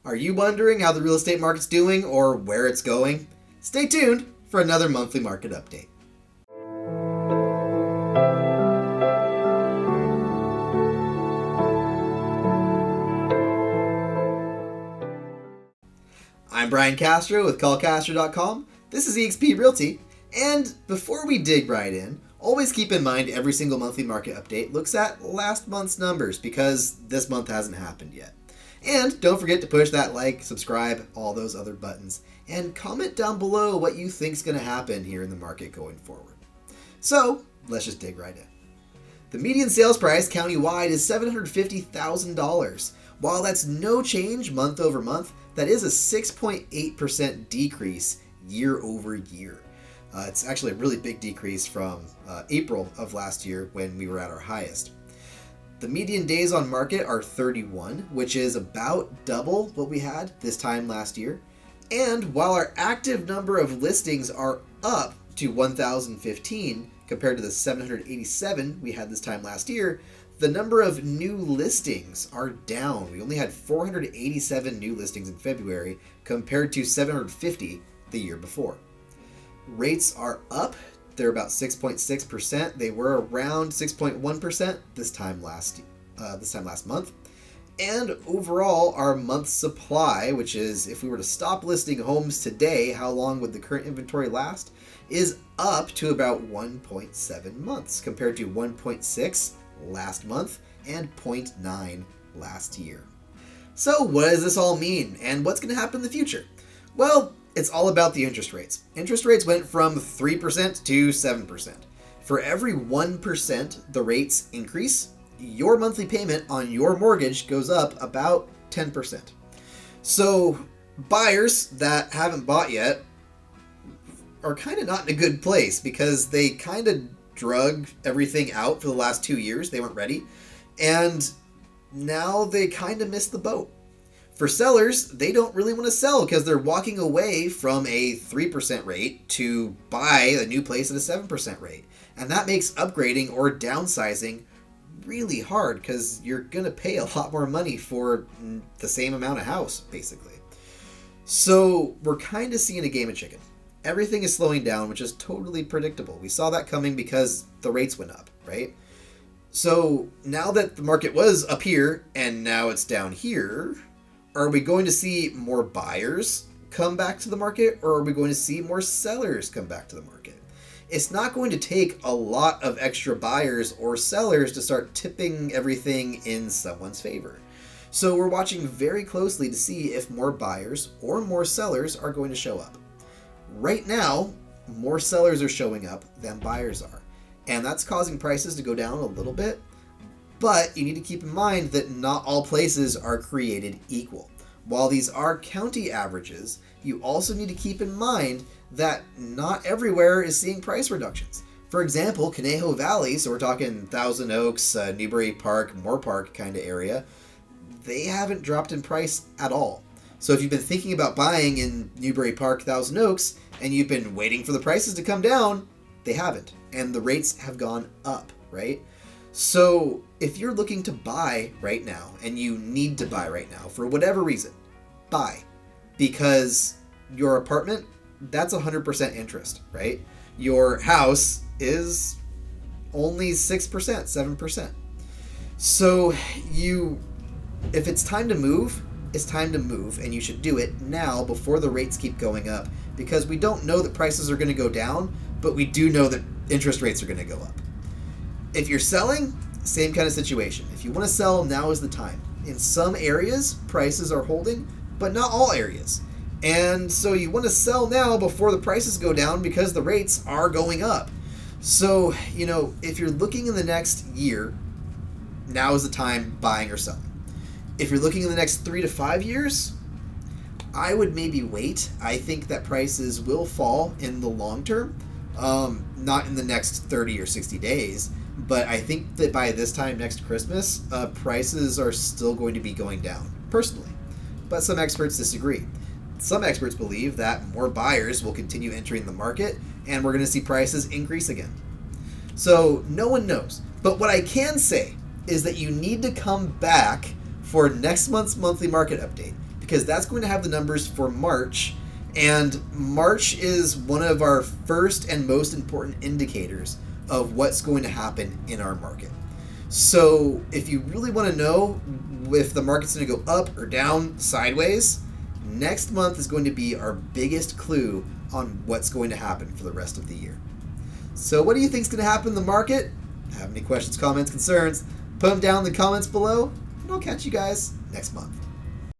Are you wondering how the real estate market's doing or where it's going? Stay tuned for another monthly market update. I'm Brian Castro with callcastro.com. This is eXp Realty. And before we dig right in, always keep in mind every single monthly market update looks at last month's numbers because this month hasn't happened yet. And don't forget to push that like, subscribe, all those other buttons, and comment down below what you think's going to happen here in the market going forward. So, let's just dig right in. The median sales price countywide is $750,000. While that's no change month over month, that is a 6.8% decrease year over year. It's actually a really big decrease from April of last year when we were at our highest. The median days on market are 31, which is about double what we had this time last year. And while our active number of listings are up to 1,015 compared to the 787 we had this time last year, the number of new listings are down. We only had 487 new listings in February compared to 750 the year before. Rates are up. They're about 6.6%. They were around 6.1% this time last month. And overall, our month supply, which is if we were to stop listing homes today, how long would the current inventory last, is up to about 1.7 months compared to 1.6 last month and 0.9 last year. So what does this all mean and what's going to happen in the future? Well, it's all about the interest rates. Interest rates went from 3% to 7%. For every 1% the rates increase, your monthly payment on your mortgage goes up about 10%. So buyers that haven't bought yet are kind of not in a good place because they kind of drug everything out for the last 2 years. They weren't ready. And now they kind of missed the boat. For sellers, they don't really want to sell because they're walking away from a 3% rate to buy a new place at a 7% rate. And that makes upgrading or downsizing really hard because you're going to pay a lot more money for the same amount of house, basically. So we're kind of seeing a game of chicken. Everything is slowing down, which is totally predictable. We saw that coming because the rates went up, right? So now that the market was up here and now it's down here, are we going to see more buyers come back to the market or are we going to see more sellers come back to the market? It's not going to take a lot of extra buyers or sellers to start tipping everything in someone's favor. So we're watching very closely to see if more buyers or more sellers are going to show up. Right now, more sellers are showing up than buyers are, and that's causing prices to go down a little bit. But you need to keep in mind that not all places are created equal. While these are county averages, you also need to keep in mind that not everywhere is seeing price reductions. For example, Conejo Valley, so we're talking Thousand Oaks, Newbury Park, Moore Park kind of area, they haven't dropped in price at all. So if you've been thinking about buying in Newbury Park, Thousand Oaks, and you've been waiting for the prices to come down, they haven't. And the rates have gone up, right? So if you're looking to buy right now and you need to buy right now for whatever reason, buy. Because your apartment, that's 100% interest, right? Your house is only 6%, 7%. So if it's time to move, it's time to move, and you should do it now before the rates keep going up, because we don't know that prices are going to go down, but we do know that interest rates are going to go up. If you're selling, same kind of situation. If you want to sell, now is the time. In some areas, prices are holding, but not all areas. And so you want to sell now before the prices go down because the rates are going up. So, if you're looking in the next year, now is the time buying or selling. If you're looking in the next 3 to 5 years, I would maybe wait. I think that prices will fall in the long term, not in the next 30 or 60 days. But I think that by this time next Christmas, prices are still going to be going down, personally. But some experts disagree. Some experts believe that more buyers will continue entering the market and we're going to see prices increase again. So no one knows. But what I can say is that you need to come back for next month's monthly market update, because that's going to have the numbers for March, and March is one of our first and most important indicators of what's going to happen in our market. So if you really want to know if the market's going to go up or down, sideways, next month is going to be our biggest clue on what's going to happen for the rest of the year. So what do you think is going to happen in the market? Have any questions, comments, concerns? Put them down in the comments below, and I'll catch you guys next month.